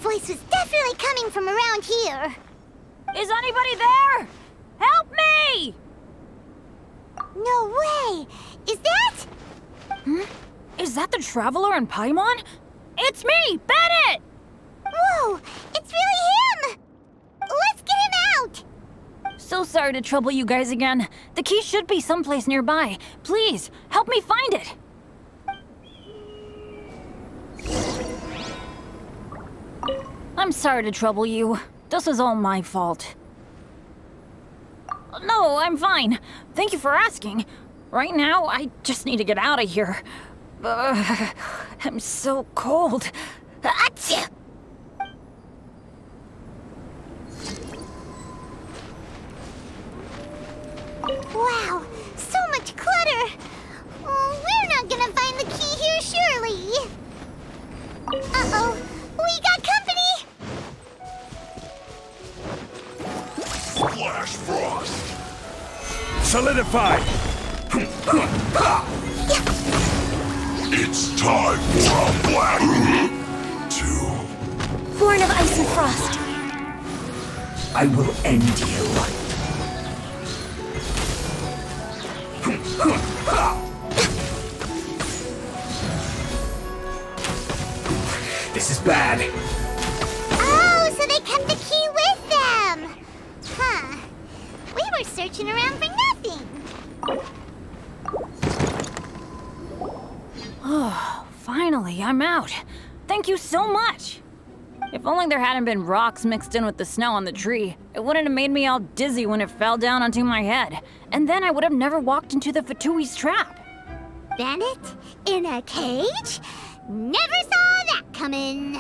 voice was definitely coming from around here. Is anybody there? Help me! No way! Is that? Is that the Traveler and Paimon? It's me, Bennett! Whoa! It's really him! Let's get him out! So sorry to trouble you guys again. The key should be someplace nearby. Please, help me find it. I'm sorry to trouble you. This was all my fault. No, I'm fine. Thank you for asking. Right now, I just need to get out of here. I'm so cold. Achoo! Wow, so much clutter! Oh, we're not gonna find the key here, surely! Uh-oh, we got company! Flash Frost! Solidify! It's time for a black two. Born of ice and frost. I will end you. This is bad. Oh, so they kept the key with them! Huh. We were searching around for nothing. Oh, finally, I'm out. Thank you so much. If only there hadn't been rocks mixed in with the snow on the tree, it wouldn't have made me all dizzy when it fell down onto my head. And then I would have never walked into the Fatui's trap. Bennett? In a cage? Never saw that coming.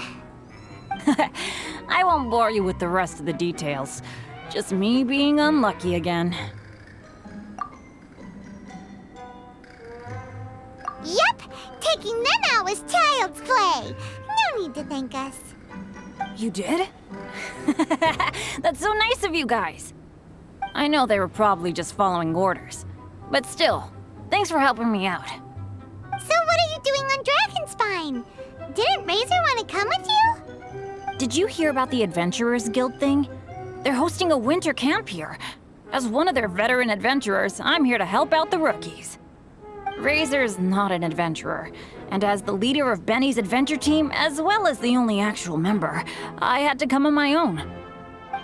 I won't bore you with the rest of the details. Just me being unlucky again. Yep, taking them out was child's play. No need to thank us. You did? That's so nice of you guys. I know they were probably just following orders. But still, thanks for helping me out. So what are you doing on Dragonspine? Didn't Razor want to come with you? Did you hear about the Adventurers Guild thing? They're hosting a winter camp here. As one of their veteran adventurers, I'm here to help out the rookies. Razor's not an adventurer, and as the leader of Benny's adventure team, as well as the only actual member, I had to come on my own.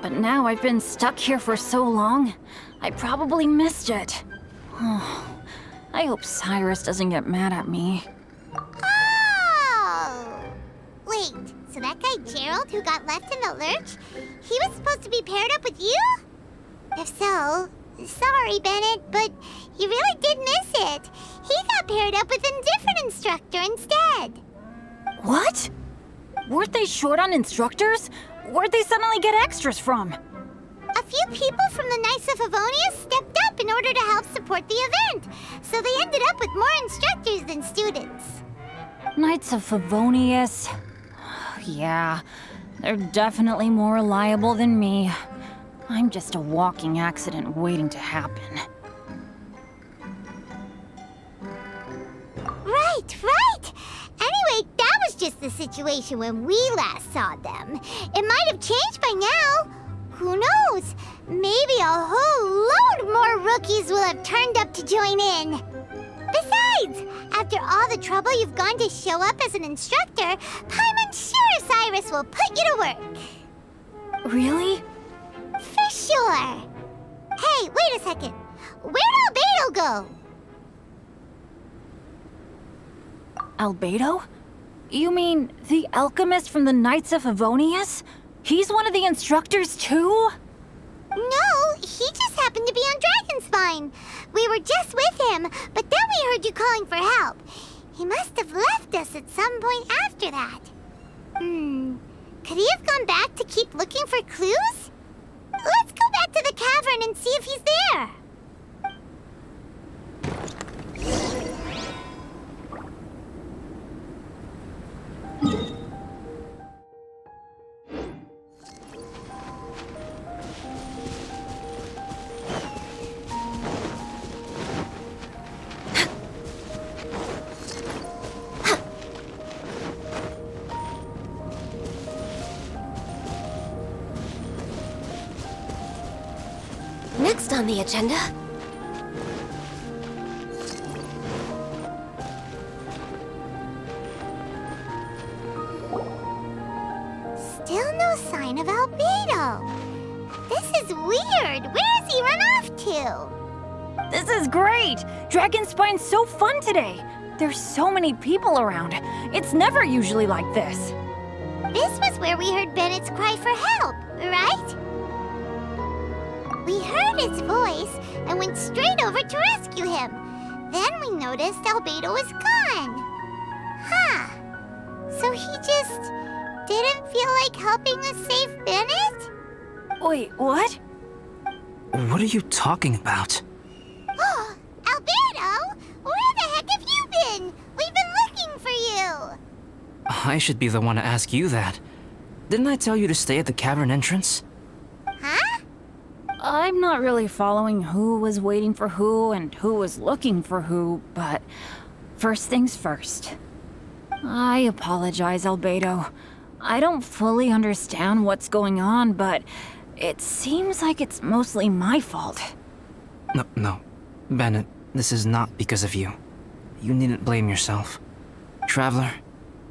But now I've been stuck here for so long, I probably missed it. Oh, I hope Cyrus doesn't get mad at me. Oh! Wait, so that guy Gerald who got left in the lurch, he was supposed to be paired up with you? If so, sorry, Bennett, but you really did miss it. He got paired up with a different instructor instead. What? Weren't they short on instructors? Where'd they suddenly get extras from? A few people from the Knights of Favonius stepped up in order to help support the event, so they ended up with more instructors than students. Knights of Favonius. Yeah, they're definitely more reliable than me. I'm just a walking accident waiting to happen. Right! Anyway, that was just the situation when we last saw them. It might have changed by now. Who knows? Maybe a whole load more rookies will have turned up to join in. Besides, after all the trouble you've gone to show up as an instructor, Paimon's sure Cyrus will put you to work. Really? For sure. Hey, wait a second. Where'd Albedo go? Albedo? You mean the alchemist from the Knights of Favonius? He's one of the instructors too? No, he just happened to be on Dragonspine. We were just with him, but then we heard you calling for help. He must have left us at some point after that. Could he have gone back to keep looking for clues? Let's go back to the cavern and see if he's there. Next on the agenda... Still no sign of Albedo. This is weird. Where has he run off to? This is great! Dragon Spine's so fun today! There's so many people around. It's never usually like this. This was where we heard Bennett's cry for help, right? We heard his voice and went straight over to rescue him. Then we noticed Albedo was gone. Huh. So he just didn't feel like helping us save Bennett? Wait, what? What are you talking about? Oh, Albedo! Where the heck have you been? We've been looking for you! I should be the one to ask you that. Didn't I tell you to stay at the cavern entrance? Huh? I'm not really following who was waiting for who and who was looking for who, but first things first. I apologize, Albedo. I don't fully understand what's going on, but it seems like it's mostly my fault. No. Bennett, this is not because of you. You needn't blame yourself. Traveler,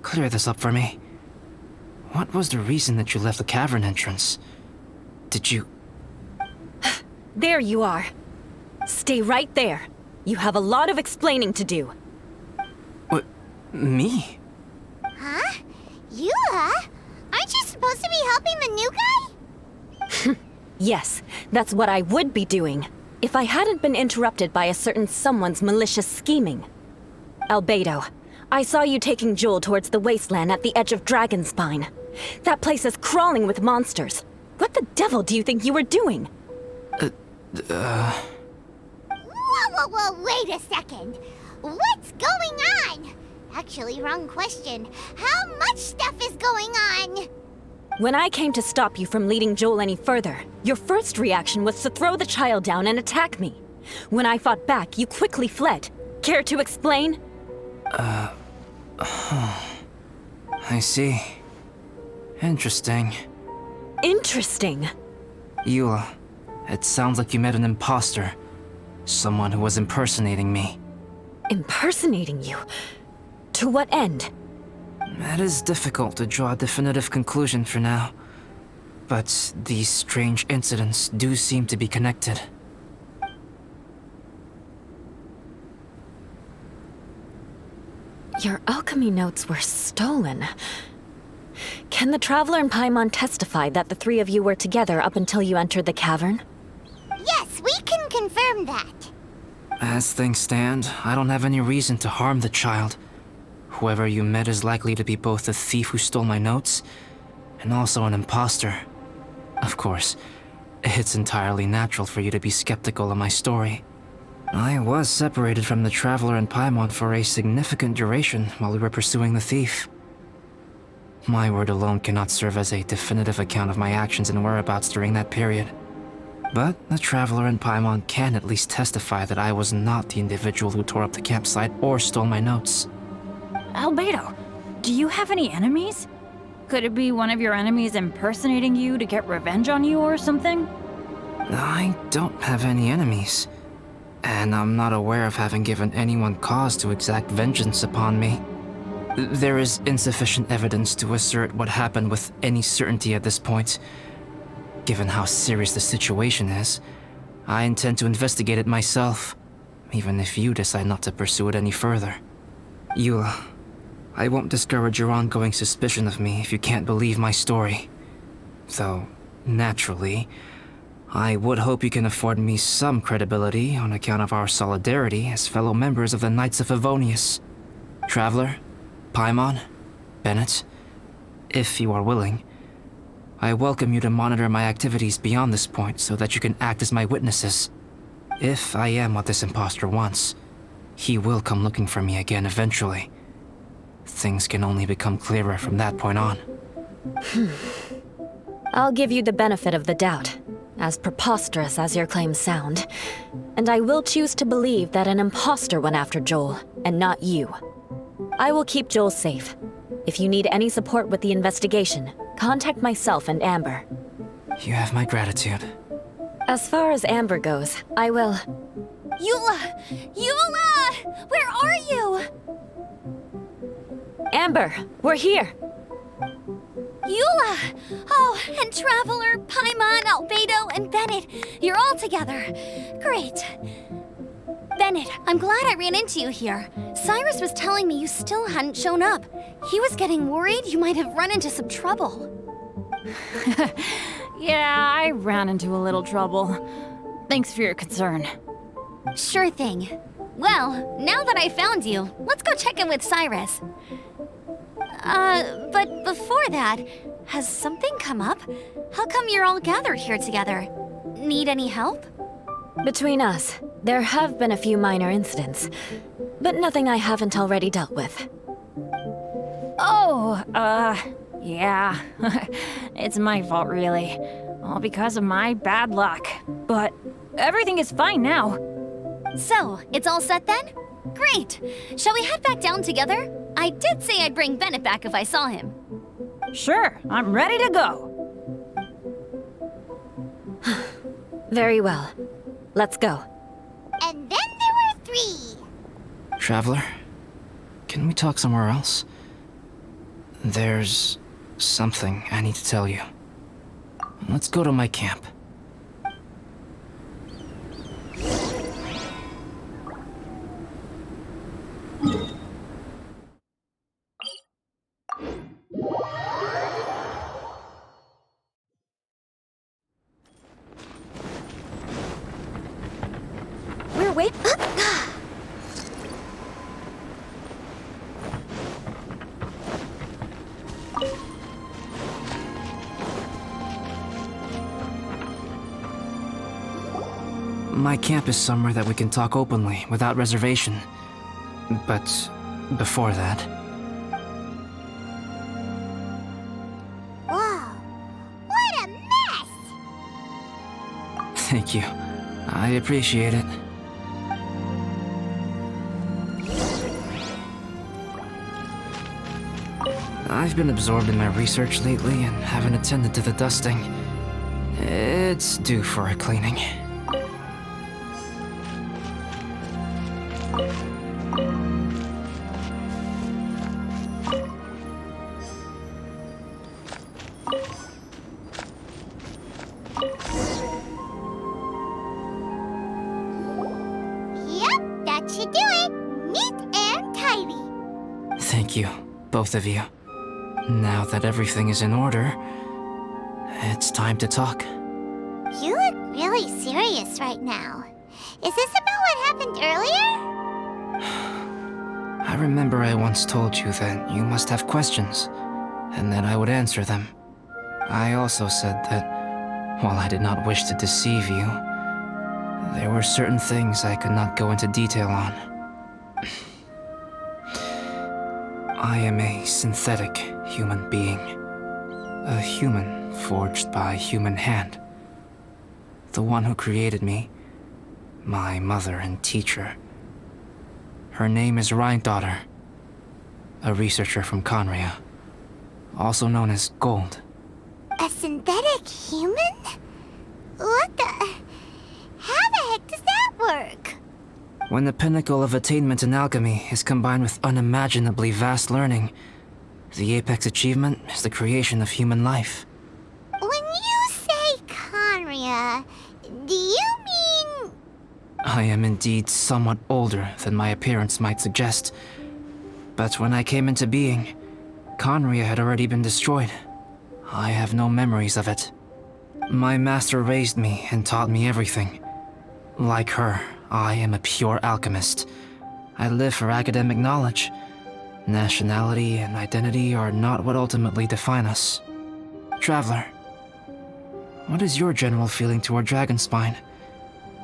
clear this up for me. What was the reason that you left the cavern entrance? Did you... There you are. Stay right there. You have a lot of explaining to do. What? Me? Huh? Eula? Aren't you supposed to be helping the new guy? Yes, that's what I would be doing, if I hadn't been interrupted by a certain someone's malicious scheming. Albedo, I saw you taking Joel towards the wasteland at the edge of Dragonspine. That place is crawling with monsters. What the devil do you think you were doing? Whoa, wait a second. What's going on? Actually, wrong question. How much stuff is going on? When I came to stop you from leading Joel any further, your first reaction was to throw the child down and attack me. When I fought back, you quickly fled. Care to explain? I see. Interesting. Interesting. Eula, it sounds like you met an imposter. Someone who was impersonating me. Impersonating you? To what end? It is difficult to draw a definitive conclusion for now. But these strange incidents do seem to be connected. Your alchemy notes were stolen. Can the Traveler and Paimon testify that the three of you were together up until you entered the cavern? Yes, we can confirm that. As things stand, I don't have any reason to harm the child. Whoever you met is likely to be both the thief who stole my notes, and also an imposter. Of course, it's entirely natural for you to be skeptical of my story. I was separated from the Traveler and Paimon for a significant duration while we were pursuing the thief. My word alone cannot serve as a definitive account of my actions and whereabouts during that period. But the Traveler and Paimon can at least testify that I was not the individual who tore up the campsite or stole my notes. Albedo, do you have any enemies? Could it be one of your enemies impersonating you to get revenge on you or something? I don't have any enemies. And I'm not aware of having given anyone cause to exact vengeance upon me. There is insufficient evidence to assert what happened with any certainty at this point. Given how serious the situation is, I intend to investigate it myself, even if you decide not to pursue it any further. Eula, I won't discourage your ongoing suspicion of me if you can't believe my story. Though, naturally, I would hope you can afford me some credibility on account of our solidarity as fellow members of the Knights of Favonius. Traveler, Paimon, Bennett, if you are willing, I welcome you to monitor my activities beyond this point so that you can act as my witnesses. If I am what this imposter wants, he will come looking for me again eventually. Things can only become clearer from that point on. I'll give you the benefit of the doubt, as preposterous as your claims sound. And I will choose to believe that an imposter went after Joel, and not you. I will keep Joel safe. If you need any support with the investigation, contact myself and Amber. You have my gratitude. As far as Amber goes, I will... Eula! Eula! Where are you? Amber, we're here! Eula! Oh, and Traveler, Paimon, Albedo, and Bennett. You're all together. Great. Bennett, I'm glad I ran into you here. Cyrus was telling me you still hadn't shown up. He was getting worried you might have run into some trouble. Yeah, I ran into a little trouble. Thanks for your concern. Sure thing. Well, now that I found you, let's go check in with Cyrus. But before that, has something come up? How come you're all gathered here together? Need any help? Between us, there have been a few minor incidents, but nothing I haven't already dealt with. Oh, yeah. It's my fault, really. All because of my bad luck. But everything is fine now. So, it's all set then? Great! Shall we head back down together? I did say I'd bring Bennett back if I saw him. Sure, I'm ready to go. Very well. Let's go. And then there were 3. Traveler, can we talk somewhere else? There's something I need to tell you. Let's go to my camp. We're wait- My camp is somewhere that we can talk openly, without reservation. But before that... Whoa, what a mess! Thank you. I appreciate it. I've been absorbed in my research lately and haven't attended to the dusting. It's due for a cleaning. Yep, that should do it. Neat and tidy. Thank you, both of you. Now that everything is in order, it's time to talk. You look really serious right now. Is this about what happened earlier? I remember I once told you that you must have questions, and that I would answer them. I also said that, while I did not wish to deceive you, there were certain things I could not go into detail on. I am a synthetic human being. A human forged by human hand. The one who created me, my mother and teacher. Her name is Rhine-daughter, a researcher from Conria, also known as Gold. A synthetic human? What the... How the heck does that work? When the pinnacle of attainment in alchemy is combined with unimaginably vast learning, the apex achievement is the creation of human life. When you say Conria, do you mean... I am indeed somewhat older than my appearance might suggest. But when I came into being, Conria had already been destroyed. I have no memories of it. My master raised me and taught me everything. Like her, I am a pure alchemist. I live for academic knowledge. Nationality and identity are not what ultimately define us. Traveler, what is your general feeling toward Dragonspine?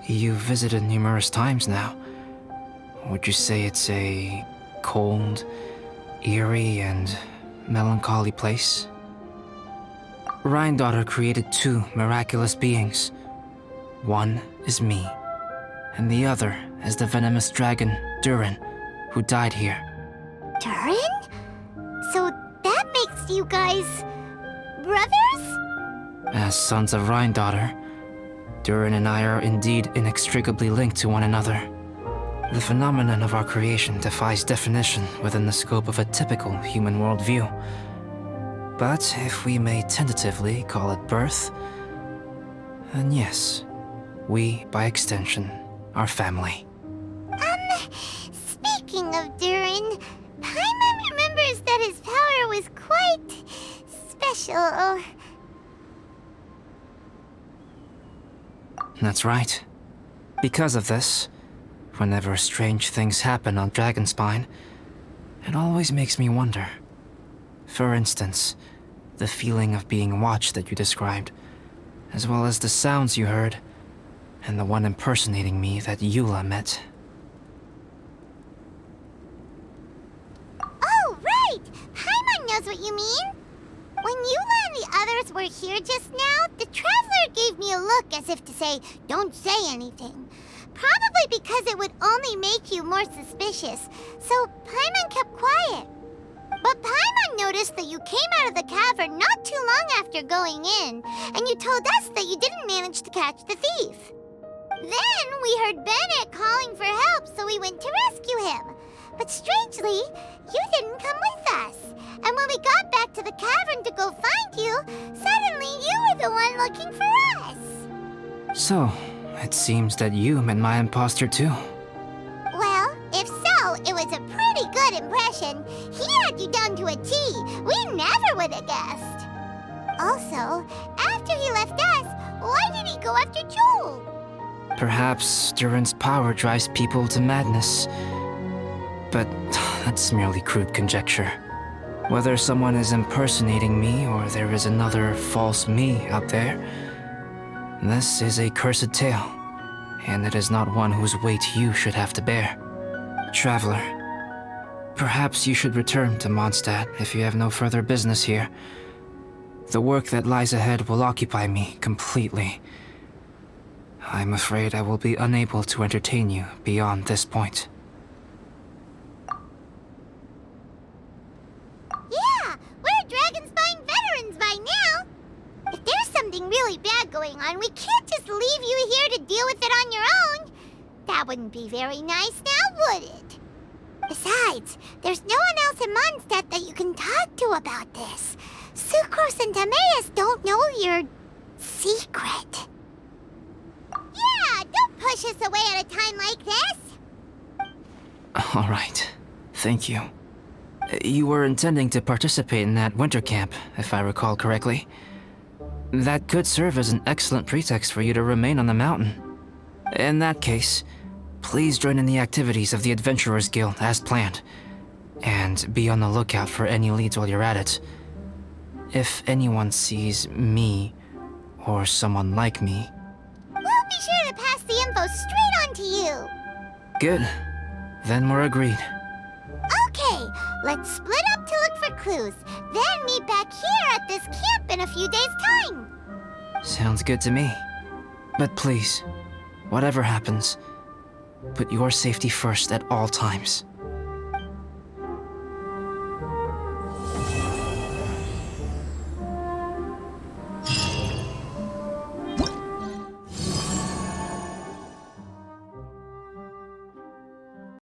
You've visited numerous times now. Would you say it's a cold, eerie, and melancholy place? Rhine-daughter created 2 miraculous beings. One is me, and the other is the venomous dragon, Durin, who died here. Durin? So that makes you guys... brothers? As sons of Rhine-daughter, Durin and I are indeed inextricably linked to one another. The phenomenon of our creation defies definition within the scope of a typical human worldview. But if we may tentatively call it birth, then yes, we, by extension, are family. Speaking of Durin, Paimon remembers that his power was quite special. That's right. Because of this, whenever strange things happen on Dragonspine, it always makes me wonder. For instance, the feeling of being watched that you described, as well as the sounds you heard, and the one impersonating me that Eula met. Oh, right! Paimon knows what you mean. When Eula and the others were here just now, the Traveler gave me a look as if to say, don't say anything. Probably because it would only make you more suspicious, so Paimon kept quiet. But Paimon noticed that you came out of the cavern not too long after going in, and you told us that you didn't manage to catch the thief. Then we heard Bennett calling for help, so we went to rescue him. But strangely, you didn't come with us. And when we got back to the cavern to go find you, suddenly you were the one looking for us. So, it seems that you met my imposter too. Well, if so, it was a pretty good impression. He had you down to a T. We never would have guessed. Also, after he left us, why did he go after Joel? Perhaps Durin's power drives people to madness. But that's merely crude conjecture. Whether someone is impersonating me or there is another false me out there, this is a cursed tale, and it is not one whose weight you should have to bear. Traveler, perhaps you should return to Mondstadt if you have no further business here. The work that lies ahead will occupy me completely. I'm afraid I will be unable to entertain you beyond this point. Yeah, we're Dragonspine veterans by now. If there's something really bad going on, we can't just leave you here to deal with it on your own. That wouldn't be very nice now, would it? Besides, there's no one else in Mondstadt that you can talk to about this. Sucrose and Timaeus don't know your secret. Yeah, don't push us away at a time like this. All right. Thank you. You were intending to participate in that winter camp, if I recall correctly. That could serve as an excellent pretext for you to remain on the mountain. In that case, please join in the activities of the Adventurers Guild as planned, and be on the lookout for any leads while you're at it. If anyone sees me, or someone like me... We'll be sure to pass the info straight on to you. Good. Then we're agreed. Okay, let's split up to look for clues, then meet back here at this camp in a few days' time. Sounds good to me. But please, whatever happens, put your safety first at all times.